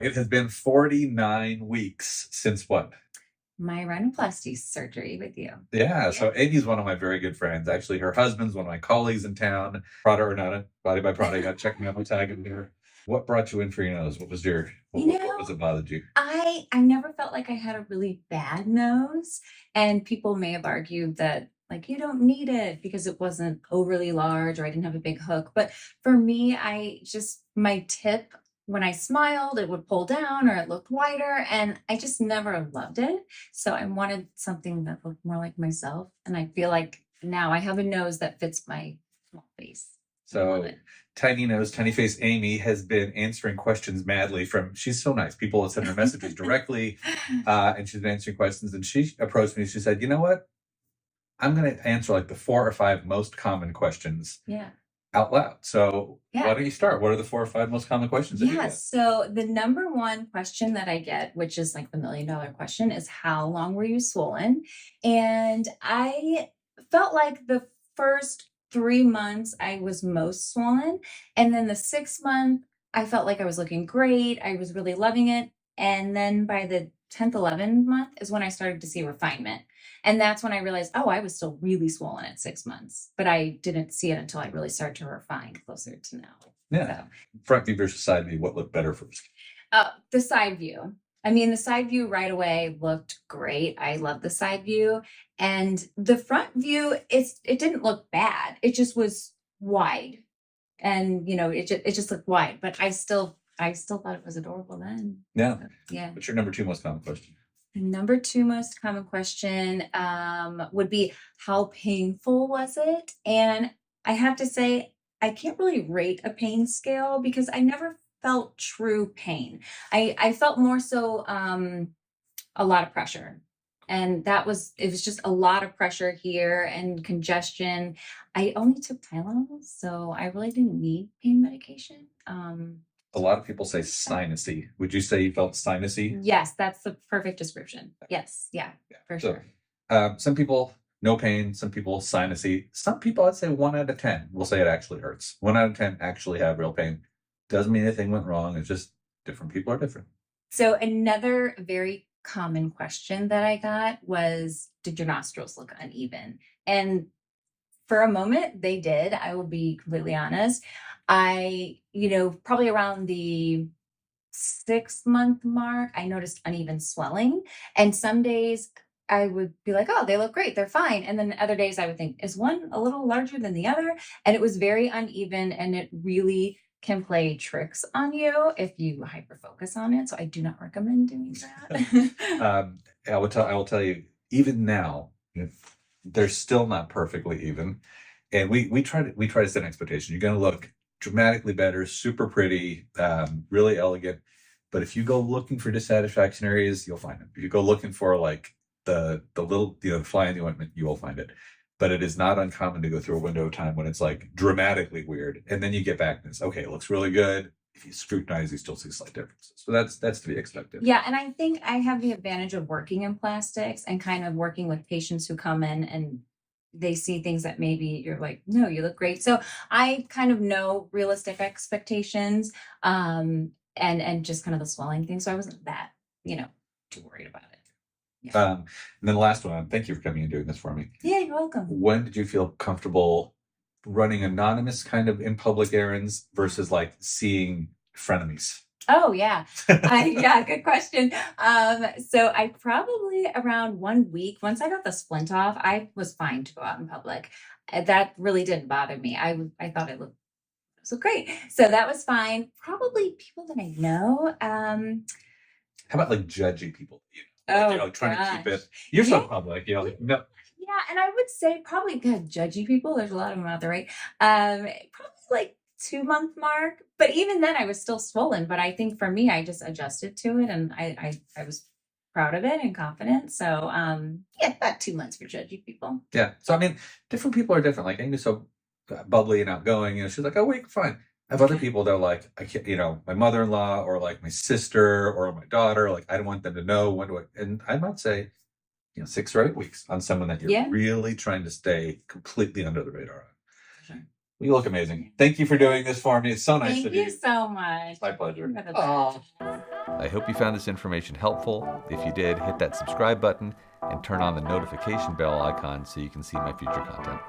It has been 49 weeks since what? My rhinoplasty surgery with you. Yeah, so Amy's one of my very good friends. Actually, her husband's one of my colleagues in town. Prada or not, body by Prada. Got check me out my tag in there. What brought you in for your nose? What was your what was it bothered you? I never felt like I had a really bad nose, and people may have argued that like you don't need it because it wasn't overly large or I didn't have a big hook. But for me, I just my tip when I smiled, it would pull down or it looked wider, and I just never loved it. So I wanted something that looked more like myself, and I feel like now I have a nose that fits my small face. I love So it. tiny nose, tiny face Amy has been answering questions madly from she's so nice. People have sent her messages directly, and she's been answering questions. And she approached me. She said, "You know what? I'm going to answer like the 4 or 5 most common questions Yeah. out loud. So why Yeah. don't you start? What are the 4 or 5 most common questions that you get?" Yes. So the number one question that I get, which is like the $1 million question, is how long were you swollen? And I felt like the first 3 months I was most swollen. And then the 6 month, I felt like I was looking great. I was really loving it. And then by the 10th, 11th month is when I started to see refinement. And that's when I realized, oh, I was still really swollen at 6 months, but I didn't see it until I really started to refine closer to now. Yeah. So, Front view versus side view. What looked better first? the side view. I mean, the side view right away looked great. I love the side view. And the front view, it didn't look bad. It just was wide. And it just looked wide. But I still thought it was adorable then. Yeah. So, yeah. What's your number 2 most common question? The number 2 most common question would be how painful was it? And I have to say, I can't really rate a pain scale because I never felt true pain. I felt more so a lot of pressure. And it was just a lot of pressure here and congestion. I only took Tylenol, so I really didn't need pain medication. A lot of people say sinusy. Would you say you felt sinusy? Yes, that's the perfect description. Yes, yeah, for sure. Some people no pain. Some people sinusy. Some people I'd say 1 out of 10 will say it actually hurts. 1 out of 10 actually have real pain. Doesn't mean anything went wrong. It's just different people are different. So another very common question that I got was, did your nostrils look uneven? And for a moment, they did. I will be completely honest. Probably around the 6 month mark, I noticed uneven swelling. And some days I would be like, oh, they look great. They're fine. And then other days I would think, is one a little larger than the other? And it was very uneven, and it really can play tricks on you if you hyper focus on it. So I do not recommend doing that. I will tell you, even now, they're still not perfectly even. And we try to set an expectation. You're going to look dramatically better, super pretty, really elegant. But if you go looking for dissatisfaction areas, you'll find them. If you go looking for like the little fly in the ointment, you will find it. But it is not uncommon to go through a window of time when it's like dramatically weird, and then you get back and it's okay. It looks really good. If you scrutinize, you still see slight differences. So that's to be expected. Yeah, and I think I have the advantage of working in plastics and kind of working with patients who come in and they see things that maybe you're like, no, you look great. So I kind of know realistic expectations, and just kind of the swelling thing. So I wasn't that, too worried about it. Yeah. And then the last one, thank you for coming and doing this for me. Yeah, you're welcome. When did you feel comfortable running anonymous kind of in public errands versus like seeing frenemies? Oh yeah. Yeah, good question. So I probably around 1 week, once I got the splint off, I was fine to go out in public. That really didn't bother me. I thought it looked so great. So that was fine. Probably people that I know. How about like judgy people? Trying to keep it. You're so public, no. Yeah, and I would say probably good judgy people. There's a lot of them out there, right? Probably like 2 month mark. But even then I was still swollen. But I think for me, I just adjusted to it, and I was proud of it and confident. So yeah, about 2 months for judgy people. Yeah. So I mean, different people are different. Like Amy's so bubbly and outgoing, she's like, oh wait, fine. I have other people that are like, I can't, my mother-in-law or like my sister or my daughter, like I don't want them to know and I might say, 6 or 8 weeks on someone that you're really trying to stay completely under the radar on. Sure. You look amazing. Thank you for doing this for me. It's so nice to Thank meet you you. so much. My pleasure. You're the Aw. best. I hope you found this information helpful. If you did, hit that subscribe button and turn on the notification bell icon so you can see my future content.